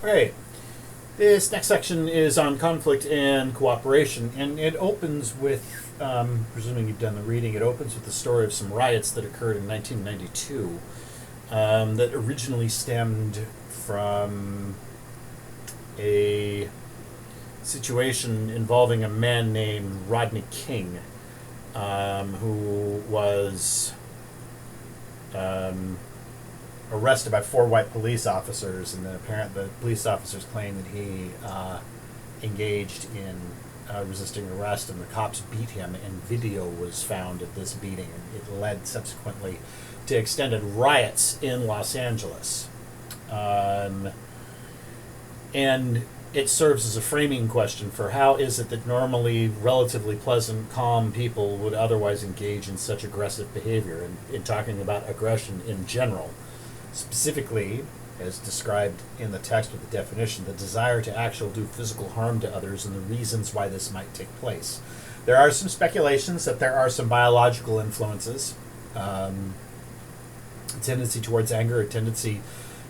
Okay, this next section is on conflict and cooperation, and it opens with, presuming you've done the reading, it opens with the story of some riots that occurred in 1992 that originally stemmed from a situation involving a man named Rodney King, who was arrested by 4 white police officers, and the police officers claim that he engaged in resisting arrest, and the cops beat him, and video was found of this beating, and it led subsequently to extended riots in Los Angeles. And it serves as a framing question for how is it that normally relatively pleasant, calm people would otherwise engage in such aggressive behavior, and in talking about aggression in general. Specifically, as described in the text with the definition, the desire to actually do physical harm to others and the reasons why this might take place. There are some speculations that there are some biological influences, a tendency towards anger, a tendency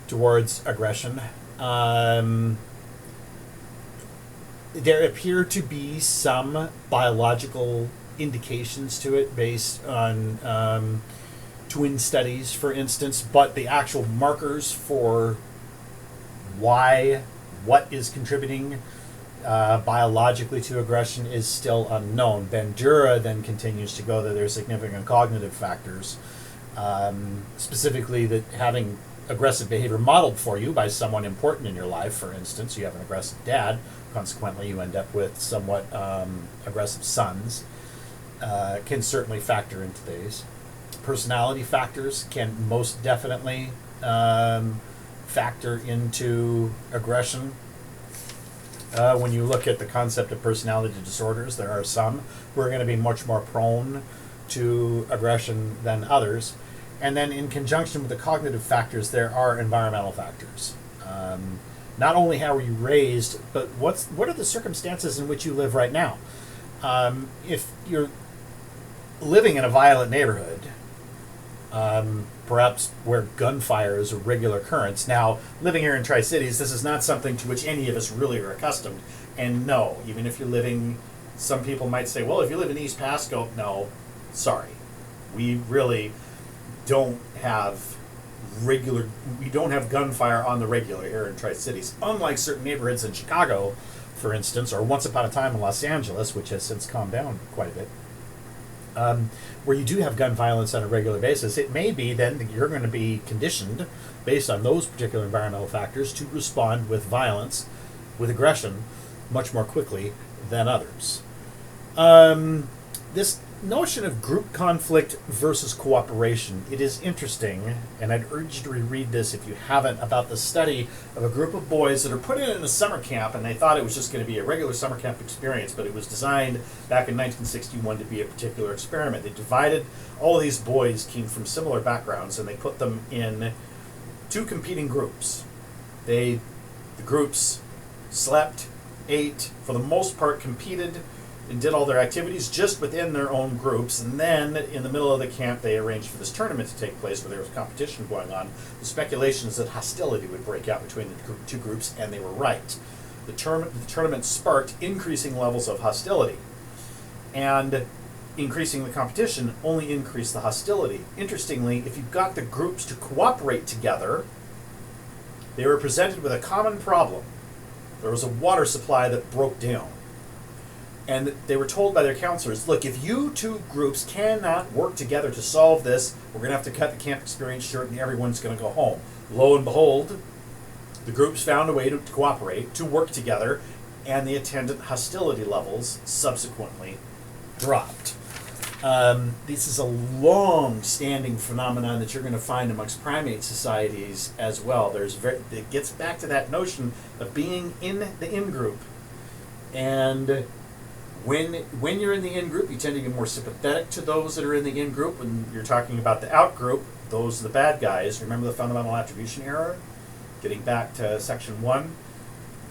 towards aggression. There appear to be some biological indications to it based on twin studies, for instance, but the actual markers for what is contributing biologically to aggression is still unknown. Bandura then continues to go that there are significant cognitive factors, specifically that having aggressive behavior modeled for you by someone important in your life, for instance, you have an aggressive dad, consequently you end up with somewhat aggressive sons, can certainly factor into these. Personality factors can most definitely factor into aggression. When you look at the concept of personality disorders, there are some who are going to be much more prone to aggression than others. And then in conjunction with the cognitive factors, there are environmental factors. Not only how are you raised, but what are the circumstances in which you live right now? If you're living in a violent neighborhood, perhaps where gunfire is a regular occurrence. Now, living here in Tri-Cities, this is not something to which any of us really are accustomed. And no, even if you're living, some people might say, well, if you live in East Pasco, no, sorry. We really don't have gunfire on the regular here in Tri-Cities. Unlike certain neighborhoods in Chicago, for instance, or once upon a time in Los Angeles, which has since calmed down quite a bit, where you do have gun violence on a regular basis, it may be then that you're going to be conditioned, based on those particular environmental factors, to respond with violence, with aggression, much more quickly than others. This notion of group conflict versus cooperation, it is interesting, and I'd urge you to reread this if you haven't, about the study of a group of boys that are put in a summer camp, and they thought it was just going to be a regular summer camp experience, but it was designed back in 1961 to be a particular experiment. They divided, all of these boys came from similar backgrounds, and they put them in 2 competing groups. The groups slept, ate, for the most part competed, and did all their activities just within their own groups, and then in the middle of the camp they arranged for this tournament to take place where there was competition going on. The speculation is that hostility would break out between the 2 groups, and they were right. The tournament sparked increasing levels of hostility, and increasing the competition only increased the hostility. Interestingly, if you got the groups to cooperate together, they were presented with a common problem. There was a water supply that broke down. And they were told by their counselors, look, if you 2 groups cannot work together to solve this, we're going to have to cut the camp experience short and everyone's going to go home. Lo and behold, the groups found a way to cooperate, to work together, and the attendant hostility levels subsequently dropped. This is a long-standing phenomenon that you're going to find amongst primate societies as well. It gets back to that notion of being in the in-group. And when you're in the in-group, you tend to get more sympathetic to those that are in the in-group. When you're talking about the out-group, those are the bad guys. Remember the fundamental attribution error? Getting back to section 1,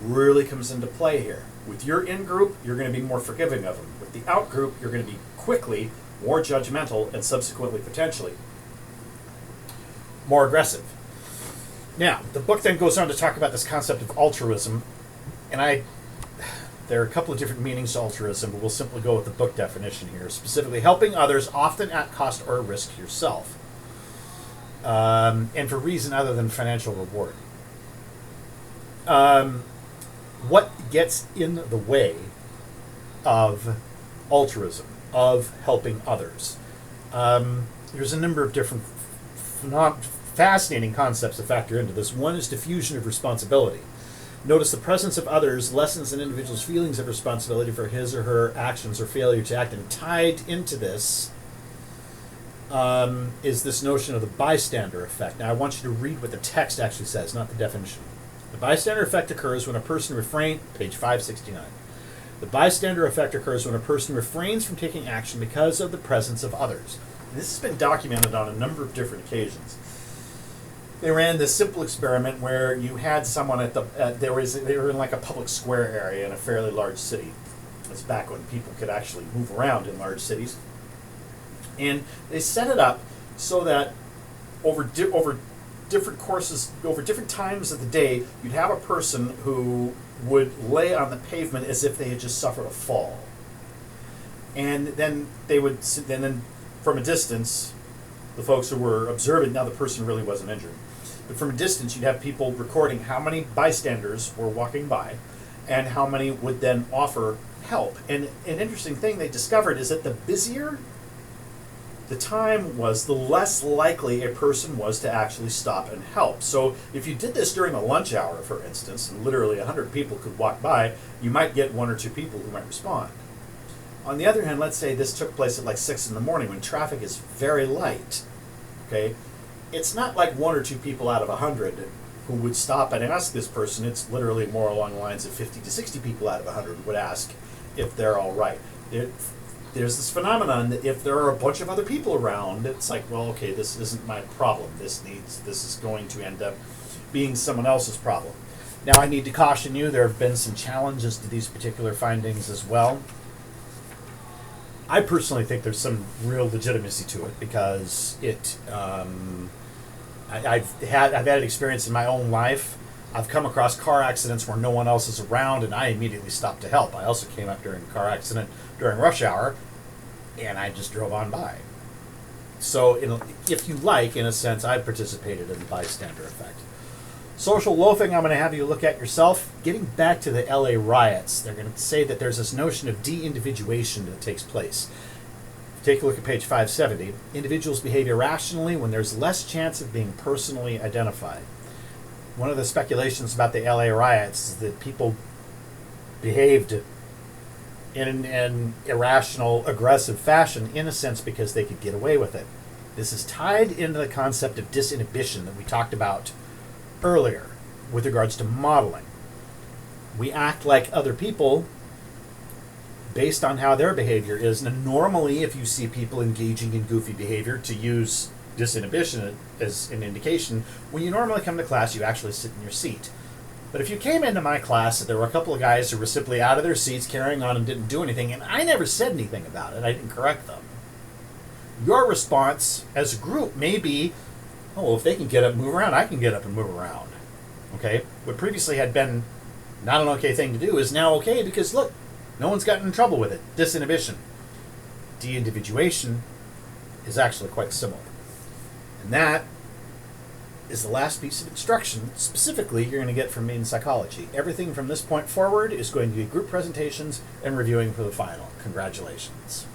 really comes into play here. With your in-group, you're going to be more forgiving of them. With the out-group, you're going to be quickly more judgmental and subsequently, potentially, more aggressive. Now, the book then goes on to talk about this concept of altruism, and there are a couple of different meanings to altruism, but we'll simply go with the book definition here. Specifically, helping others, often at cost or risk to yourself, and for reason other than financial reward. What gets in the way of altruism, of helping others? There's a number of different fascinating concepts to factor into this. One is diffusion of responsibility. Notice the presence of others lessens an individual's feelings of responsibility for his or her actions or failure to act. And tied into this is this notion of the bystander effect. Now, I want you to read what the text actually says, not the definition. The bystander effect occurs when a person page 569. The bystander effect occurs when a person refrains from taking action because of the presence of others. This has been documented on a number of different occasions. They ran this simple experiment where you had someone they were in like a public square area in a fairly large city. It's back when people could actually move around in large cities. And they set it up so that over different courses, over different times of the day, you'd have a person who would lay on the pavement as if they had just suffered a fall. And then then from a distance, the folks who were observing, now the person really wasn't injured, but from a distance you'd have people recording how many bystanders were walking by and how many would then offer help. And an interesting thing they discovered is that the busier the time was, the less likely a person was to actually stop and help. So if you did this during a lunch hour, for instance, and literally 100 people could walk by, you might get one or two people who might respond. On the other hand, let's say this took place at like 6 in the morning when traffic is very light. Okay, it's not like one or two people out of 100 who would stop and ask this person. It's literally more along the lines of 50 to 60 people out of 100 would ask if they're all right. There's this phenomenon that if there are a bunch of other people around, it's like, well, okay, this isn't my problem. This is going to end up being someone else's problem. Now, I need to caution you, there have been some challenges to these particular findings as well. I personally think there's some real legitimacy to it because I've had an experience in my own life. I've come across car accidents where no one else is around, and I immediately stopped to help. I also came up during a car accident during rush hour, and I just drove on by. So, if you like, in a sense, I've participated in the bystander effect. Social loafing, I'm going to have you look at yourself. Getting back to the LA riots, they're going to say that there's this notion of de-individuation that takes place. Take a look at page 570. Individuals behave irrationally when there's less chance of being personally identified. One of the speculations about the LA riots is that people behaved in an irrational, aggressive fashion, in a sense, because they could get away with it. This is tied into the concept of disinhibition that we talked about earlier with regards to modeling. We act like other people based on how their behavior is. And normally, if you see people engaging in goofy behavior, to use disinhibition as an indication, when you normally come to class, you actually sit in your seat. But if you came into my class and there were a couple of guys who were simply out of their seats carrying on and didn't do anything, and I never said anything about it, I didn't correct them, your response as a group may be, oh, well, if they can get up and move around, I can get up and move around. Okay? What previously had been not an okay thing to do is now okay because, look, no one's gotten in trouble with it. Disinhibition. De-individuation is actually quite similar. And that is the last piece of instruction, specifically, you're going to get from me in psychology. Everything from this point forward is going to be group presentations and reviewing for the final. Congratulations.